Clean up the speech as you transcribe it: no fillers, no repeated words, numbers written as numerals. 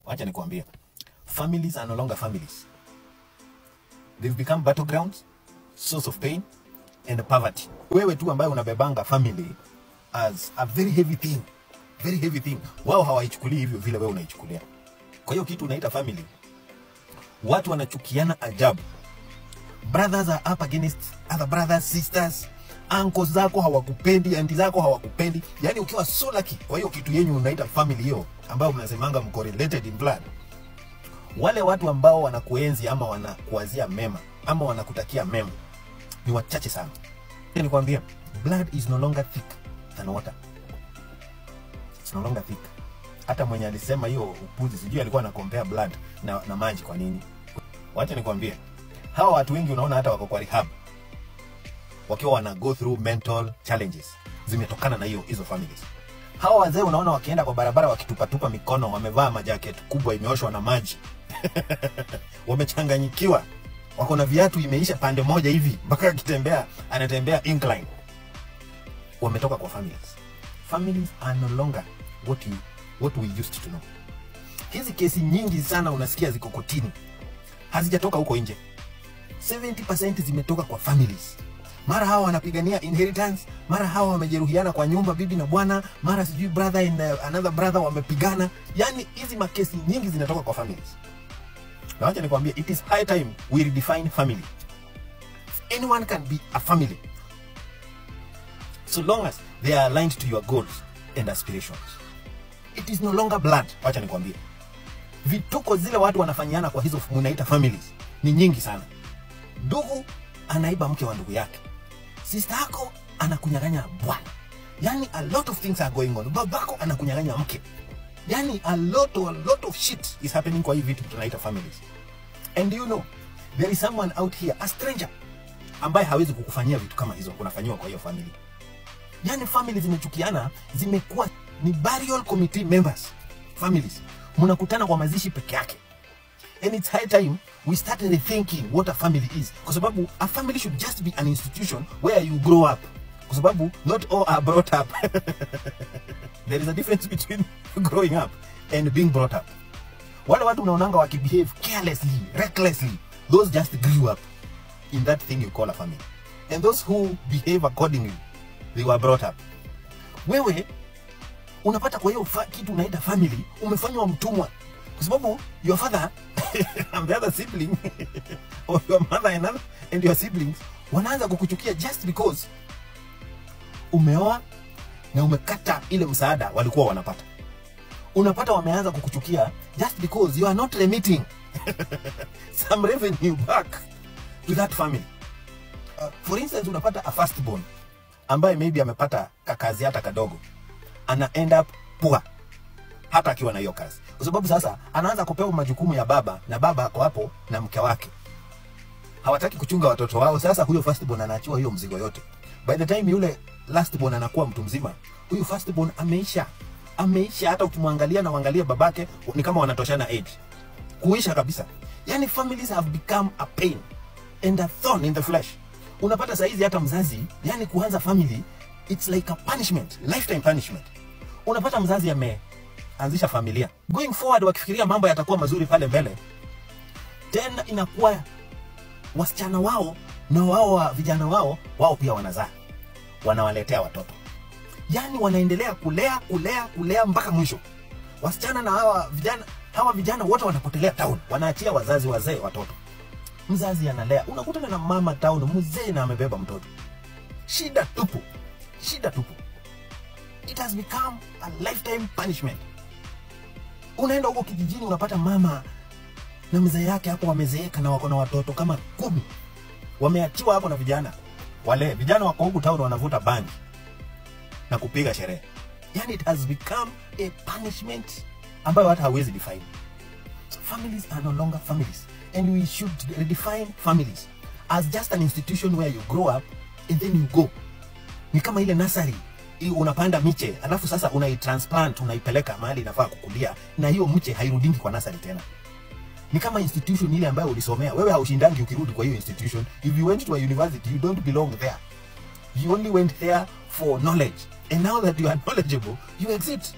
Wacha nikwambie. Families are no longer families. They've become battlegrounds, source of pain and poverty. Wewe tu ambaye unabebanga family as a very heavy thing. Very heavy thing. Wao hawaichukulii hivyo vile wewe unaichukulia. Kwa hiyo kitu unaita family, watu wanachukiana ajabu. Brothers are up against other brothers, sisters. Uncles zako hawakupendi, aunti zako hawakupendi. Yani ukiwa so lucky, kwa hiyo kitu yenyu unaita family hiyo ambao mnasemanga mko related in blood. Wale watu ambao wanakuenzi ama wanakuazia mema ama wanakutakia mema ni wachache sana. Nikwambia, blood is no longer thick than water. It's no longer thick. Hata mwenye alisema hiyo upuzi sijui alikuwa ana compare blood na maji kwa nini. Wacha nikwambie, hawa watu wengi unaona hata wako kwa rehab wakiwa wana go through mental challenges zimetokana na hizo families. Hawa wazee unaona wakienda kwa barabara wakitupa mikono, wamevaa majacket kubwa imeoshwa na maji. Wamechanganyikiwa. Wako na viatu imeisha pande moja hivi, mpaka akitembea anatembea incline. Wametoka kwa families. Families are no longer what we used to know. Hizi kesi nyingi sana unasikia ziko kotini, hazijatoka huko nje. 70% zimetoka kwa families. Mara hawa wanapigania inheritance, mara hawa wamejeruhiana kwa nyumba bibi na bwana, mara sijui brother and another brother wamepigana. Yani hizi makesi nyingi zinatoka kwa families. Na wacha nikwambie, it is high time we redefine family. Anyone can be a family, so long as they are aligned to your goals and aspirations. It is no longer blood. Wacha nikwambie, vituko zile watu wanafanyana kwa hizo munaita families ni nyingi sana. Ndugu anaiba mke wa ndugu yake, sister yako anakunyang'anya bwana. Yani a lot of things are going on. Babako anakunyang'anya mke. Yani a lot of shit is happening kwa hivi vitu tunaita families. And you know, there is someone out here, a stranger, ambaye hawezi kukufanyia vitu kama hizo kunafanywa kwa hiyo family. Yani families zimechukiana, zimekuwa ni burial committee members. Families mnakutana kwa mazishi peke yake. And it's high time we start rethinking what a family is. Kwa sababu a family should just be an institution where you grow up. Kwa sababu not all are brought up. There is a difference between growing up and being brought up. Wale watu unaonanga wakibehave carelessly, recklessly, those just grew up in that thing you call a family. And those who behave accordingly, they were brought up. Wewe unapata kwa hiyo kitu unaita family umefanywa mtumwa. Kwa sababu your father and the other sibling or your mother and your siblings wanaanza kukuchukia just because umeoa na umekata ile msaada walikuwa wanapata. Unapata wameanza kukuchukia just because you are not remitting some revenue back to that family. For instance, unapata a firstborn ambaye maybe amepata kakazi hata kadogo, ana end up poor hata akiwa na hiyo kazi. Kwa sababu sasa anaanza kupewa majukumu ya baba, na baba ako hapo na mke wake. Hawataki kuchunga watoto wao. Sasa huyo firstborn anaachiwa hiyo mzigo yote. By the time yule lastborn anakuwa mtu mzima, huyo firstborn ameisha. Hata ukimwangalia na uangalia babake ni kama wanatoshana age. Kuisha kabisa. Yani families have become a pain and a thorn in the flesh. Unapata saizi hata mzazi, yani kuanza family, it's like a punishment, lifetime punishment. Unapata mzazi ameanzisha familia, going forward wakifikiria mambo yatakuwa mazuri pale mbele, tena inakuwa wasichana wao na wao vijana wao pia wanazaa, wanawaletea watoto. Yani wanaendelea kulea mpaka mwisho. Wasichana na hawa vijana wote wanapotelea town, wanaachia wazazi wazee watoto. Mzazi analea, unakutana na mama town mzee na amebeba mtoto. Shida tupu. It has become a lifetime punishment. Unaenda huko kijijini unapata mama na mzee yake hapo wamezeeka na wako na watoto kama 10. Wameachiwa hapo na vijana. Wale vijana wako huko town wanavuta bangi na kupiga sherehe. Yani it has become a punishment ambayo hata hawezi define. Families are no longer families, and we should redefine families as just an institution where you grow up and then you go. Ni kama ile nursery, unapanda miche alafu sasa unaitransplant, unaipeleka mahali inafaa kukulia, na hiyo mche hairudingi kwa nursery tena. Ni kama institution ile ambayo ulisomea. Wewe haushindangi ukirudi kwa hiyo institution. If you went to a university, you don't belong there. You only went there for knowledge. And now that you are knowledgeable, you exit.